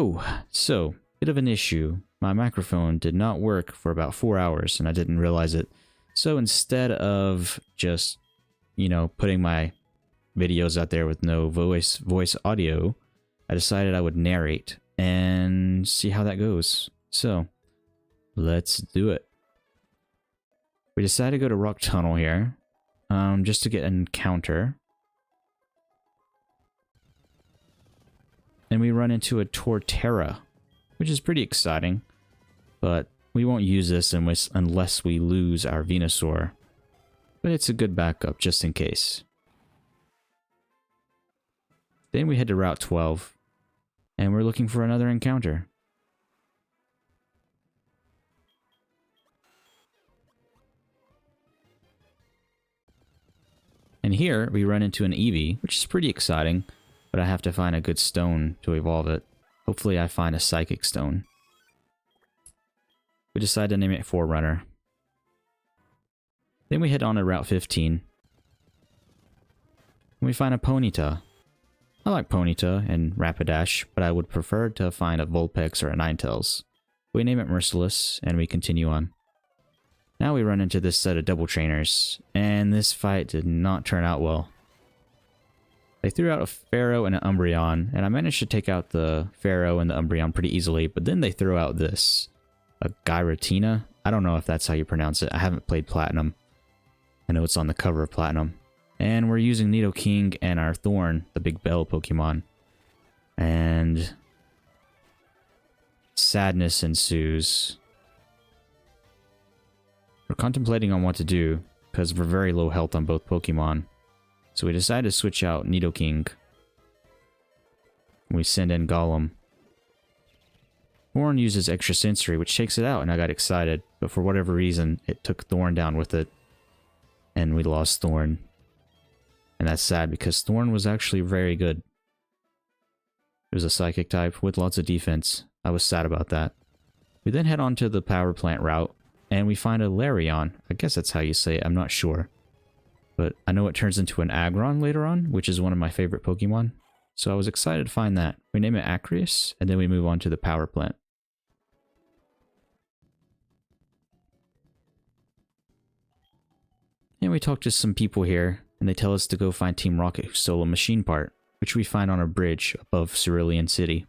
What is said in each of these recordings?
Yo! So, bit of an issue. My microphone did not work for about 4 hours and I didn't realize it. So instead of just, putting my videos out there with no voice audio, I decided I would narrate and see how that goes. So, let's do it. We decided to go to Rock Tunnel here, just to get an encounter. And we run into a Torterra, which is pretty exciting, but we won't use this unless we lose our Venusaur. But it's a good backup just in case. Then we head to Route 12, and we're looking for another encounter. And here we run into an Eevee, which is pretty exciting, but I have to find a good stone to evolve it. Hopefully I find a Psychic Stone. We decide to name it Forerunner. Then we head on to Route 15. And we find a Ponyta. I like Ponyta and Rapidash, but I would prefer to find a Vulpix or a Ninetales. We name it Merciless, and we continue on. Now we run into this set of double trainers, and this fight did not turn out well. They threw out a Pharaoh and an Umbreon, and I managed to take out the Pharaoh and the Umbreon pretty easily, but then they threw out this. A Giratina? I don't know if that's how you pronounce it. I haven't played Platinum. I know it's on the cover of Platinum. And we're using Nidoking and our Thorn, the Big Bell Pokemon. And sadness ensues. We're contemplating on what to do, because we're very low health on both Pokemon. So we decided to switch out Nidoking. We send in Golem. Thorn uses Extra Sensory, which takes it out, and I got excited. But for whatever reason, it took Thorn down with it. And we lost Thorn. And that's sad, because Thorn was actually very good. It was a Psychic type with lots of defense. I was sad about that. We then head on to the power plant route, and we find a Larion. I guess that's how you say it, I'm not sure. But I know it turns into an Aggron later on, which is one of my favorite Pokemon. So I was excited to find that. We name it Acreus, and then we move on to the power plant. And we talk to some people here, and they tell us to go find Team Rocket who stole a machine part, which we find on a bridge above Cerulean City.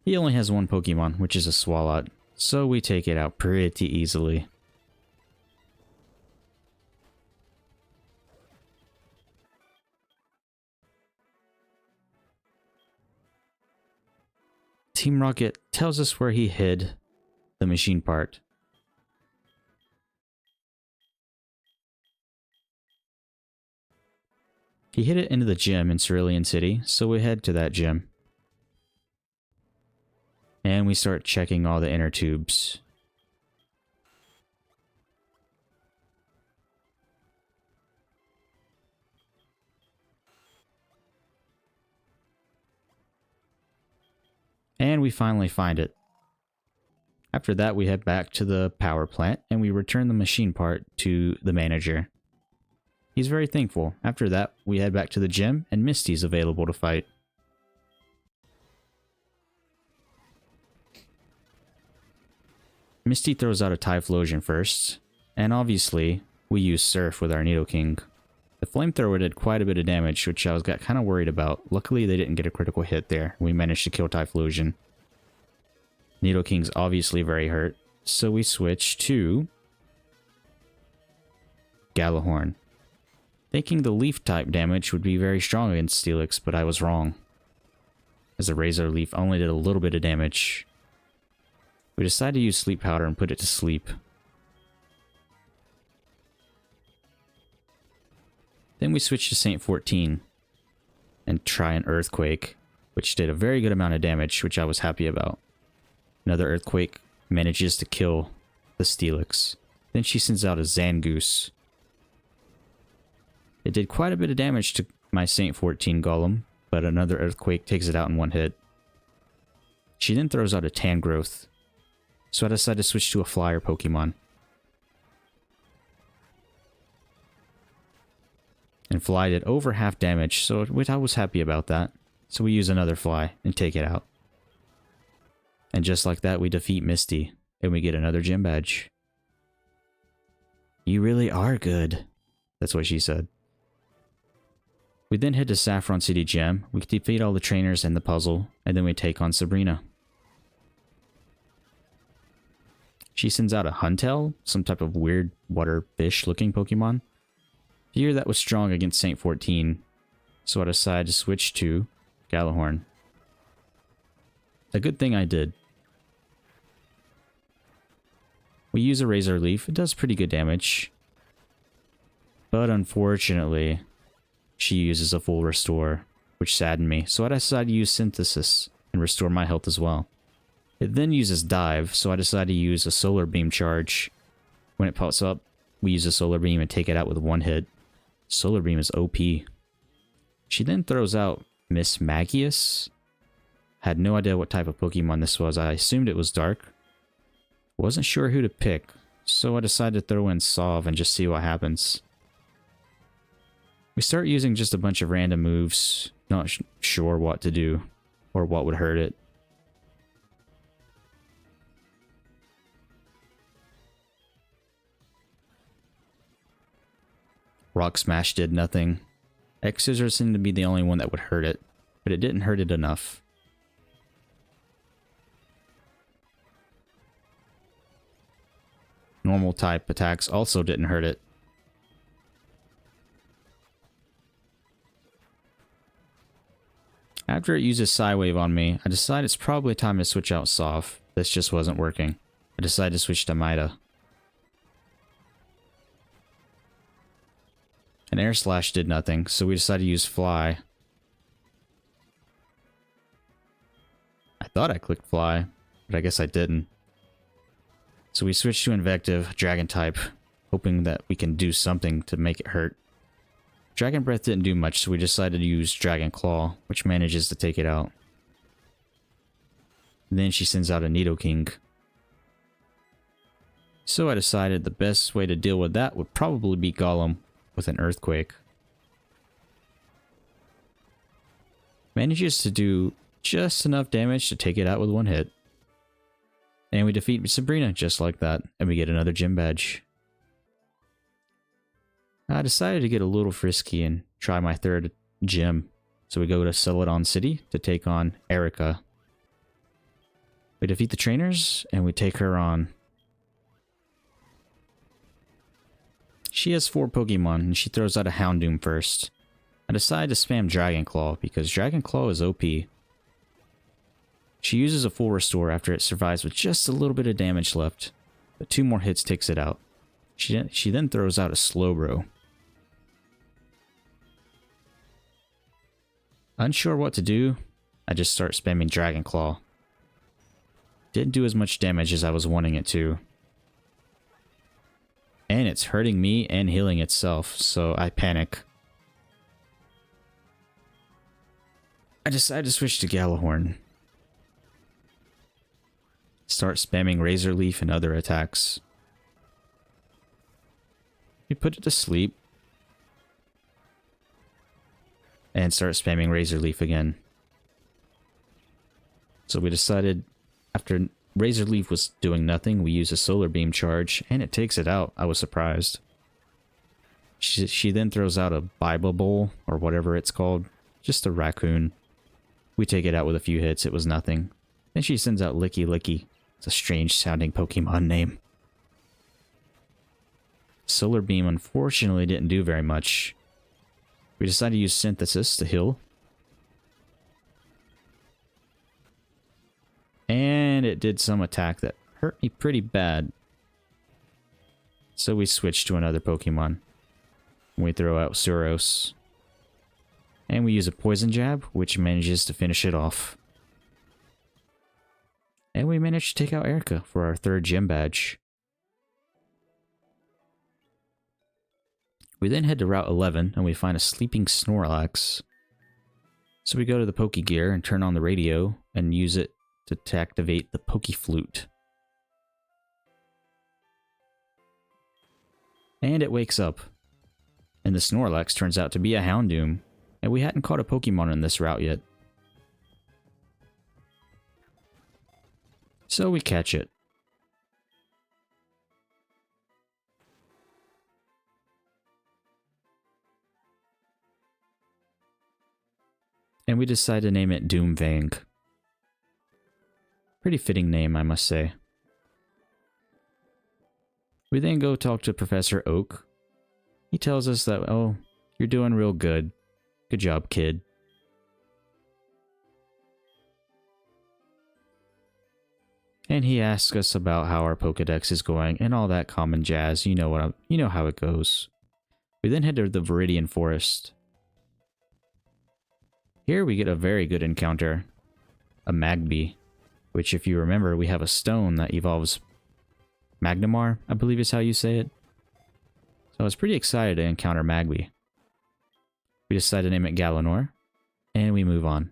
He only has one Pokemon, which is a Swalot, so we take it out pretty easily. Team Rocket tells us where he hid the machine part. He hid it into the gym in Cerulean City, so we head to that gym. And we start checking all the inner tubes. And we finally find it. After that, we head back to the power plant and we return the machine part to the manager. He's very thankful. After that, we head back to the gym and Misty's available to fight. Misty throws out a Typhlosion first, and obviously, we use Surf with our Nidoking. The Flamethrower did quite a bit of damage, which I got kind of worried about. Luckily, they didn't get a critical hit there. We managed to kill Typhlosion. Nidoking's obviously very hurt, so we switch to Galahorn. Thinking the Leaf type damage would be very strong against Steelix, but I was wrong. As the Razor Leaf only did a little bit of damage. We decide to use Sleep Powder and put it to sleep. Then we switch to Saint 14 and try an Earthquake, which did a very good amount of damage, which I was happy about. Another Earthquake manages to kill the Steelix. Then she sends out a Zangoose. It did quite a bit of damage to my Saint 14 Golem, but another Earthquake takes it out in one hit. She then throws out a Tangrowth. So I decided to switch to a flyer Pokemon. And Fly did over half damage, so I was happy about that. So we use another Fly and take it out. And just like that, we defeat Misty, and we get another gym badge. You really are good. That's what she said. We then head to Saffron City Gym. We defeat all the trainers and the puzzle, and then we take on Sabrina. She sends out a Huntail, some type of weird water fish looking Pokemon. Figured that was strong against Saint 14, so I decided to switch to Galahorn. A good thing I did. We use a Razor Leaf. It does pretty good damage. But unfortunately, she uses a full restore, which saddened me. So I decided to use Synthesis and restore my health as well. It then uses Dive, so I decided to use a Solar Beam charge. When it pops up, we use a Solar Beam and take it out with one hit. Solar Beam is OP. She then throws out Miss Magius. Had no idea what type of Pokemon this was. I assumed it was dark. Wasn't sure who to pick, so I decided to throw in Sov and just see what happens. We start using just a bunch of random moves, not sure what to do or what would hurt it. Rock Smash did nothing. X-Scissors seemed to be the only one that would hurt it, but it didn't hurt it enough. Normal type attacks also didn't hurt it. After it uses Psywave on me, I decided it's probably time to switch out Sov. This just wasn't working. I decided to switch to Mida. And Air Slash did nothing, so we decided to use Fly. I thought I clicked Fly, but I guess I didn't. So we switched to Invective, Dragon type, hoping that we can do something to make it hurt. Dragon Breath didn't do much, so we decided to use Dragon Claw, which manages to take it out. And then she sends out a Nidoking. So I decided the best way to deal with that would probably be Golem with an Earthquake. Manages to do just enough damage to take it out with one hit. And we defeat Sabrina just like that, and we get another gym badge. I decided to get a little frisky and try my third gym. So we go to Celadon City to take on Erica. We defeat the trainers, and we take her on. She has 4 Pokemon, and she throws out a Houndoom first. I decided to spam Dragon Claw, because Dragon Claw is OP. She uses a full restore after it survives with just a little bit of damage left, but 2 more hits takes it out. She then throws out a Slowbro. Unsure what to do, I just start spamming Dragon Claw. Didn't do as much damage as I was wanting it to. And it's hurting me and healing itself, so I panic. I decided to switch to Galahorn. Start spamming Razor Leaf and other attacks. We put it to sleep. And start spamming Razor Leaf again. So we decided, after Razor Leaf was doing nothing, we use a Solar Beam charge, and it takes it out. I was surprised. She then throws out a Biba Bowl, or whatever it's called. Just a raccoon. We take it out with a few hits. It was nothing. Then she sends out Licky Licky. It's a strange sounding Pokemon name. Solar Beam unfortunately didn't do very much. We decided to use Synthesis to heal. And it did some attack that hurt me pretty bad. So we switched to another Pokemon. We throw out Suros. And we use a Poison Jab, which manages to finish it off. And we managed to take out Erica for our third gym badge. We then head to Route 11 and we find a sleeping Snorlax. So we go to the Pokegear and turn on the radio and use it to activate the Pokeflute. And it wakes up. And the Snorlax turns out to be a Houndoom. And we hadn't caught a Pokemon in this route yet. So we catch it. And we decide to name it Doomvang. Pretty fitting name, I must say. We then go talk to Professor Oak. He tells us that, oh, you're doing real good. Good job, kid. And he asks us about how our Pokedex is going and all that common jazz. You know how it goes. We then head to the Viridian Forest. Here we get a very good encounter. A Magby. Which, if you remember, we have a stone that evolves Magnamar, I believe is how you say it. So I was pretty excited to encounter Magby. We decide to name it Galanor, and we move on.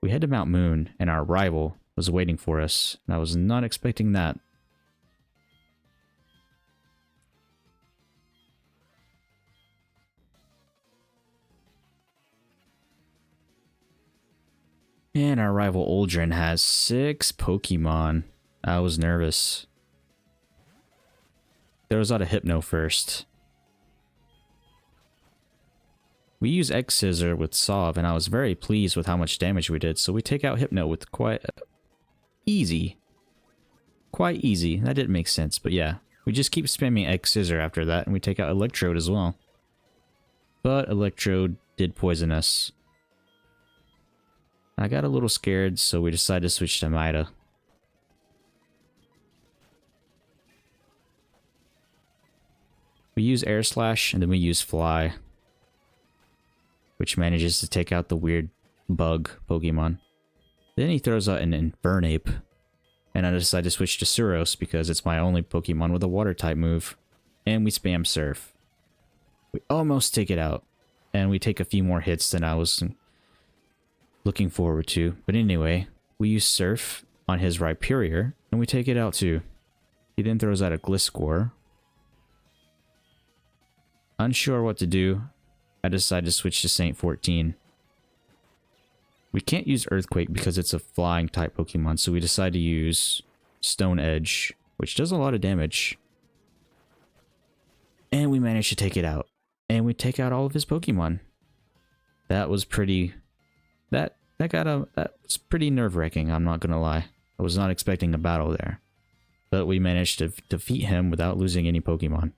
We head to Mount Moon, and our rival was waiting for us, and I was not expecting that. And our rival Uldren has 6 Pokemon. I was nervous. There was out a Hypno first. We use X-Scissor with Sov, and I was very pleased with how much damage we did, so we take out Hypno with quite easy. Quite easy. That didn't make sense, but yeah. We just keep spamming X-Scissor after that, and we take out Electrode as well. But Electrode did poison us. I got a little scared, so we decided to switch to Mida. We use Air Slash, and then we use Fly, which manages to take out the weird bug Pokemon. Then he throws out an Infernape, and I decide to switch to Suros because it's my only Pokemon with a Water-type move. And we spam Surf. We almost take it out, and we take a few more hits than I was looking forward to. But anyway, we use Surf on his Rhyperior, and we take it out too. He then throws out a Gliscor. Unsure what to do, I decide to switch to Saint 14. We can't use Earthquake because it's a flying type Pokemon, so we decide to use Stone Edge, which does a lot of damage. And we manage to take it out. And we take out all of his Pokemon. That was pretty... That was pretty nerve-wracking, I'm not gonna lie. I was not expecting a battle there. But we managed to defeat him without losing any Pokemon.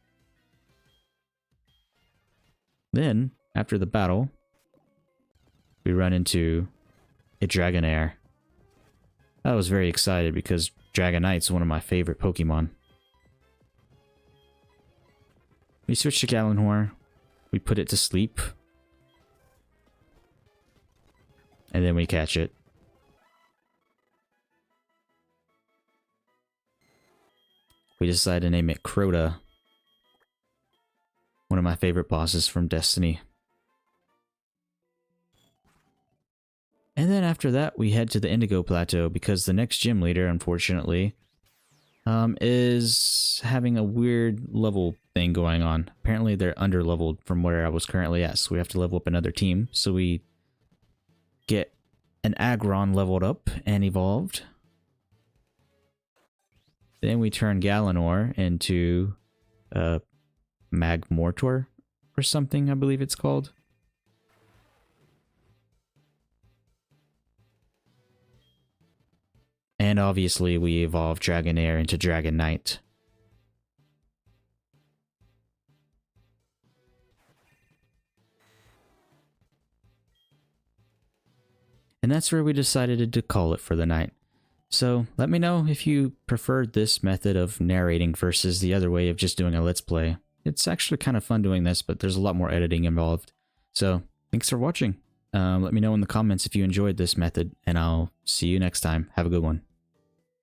Then, after the battle, we run into a Dragonair. I was very excited because Dragonite's one of my favorite Pokemon. We switch to Galanor. We put it to sleep. And then we catch it. We decide to name it Crota. One of my favorite bosses from Destiny. And then after that, we head to the Indigo Plateau because the next gym leader, unfortunately, is having a weird level thing going on. Apparently they're under-leveled from where I was currently at, so we have to level up another team. So we get an Aggron leveled up and evolved. Then we turn Galanor into Magmortar or something, I believe it's called. And obviously we evolve Dragonair into Dragonite. And that's where we decided to call it for the night. So let me know if you preferred this method of narrating versus the other way of just doing a Let's Play. It's actually kind of fun doing this, but there's a lot more editing involved. So thanks for watching. Let me know in the comments if you enjoyed this method, and I'll see you next time. Have a good one.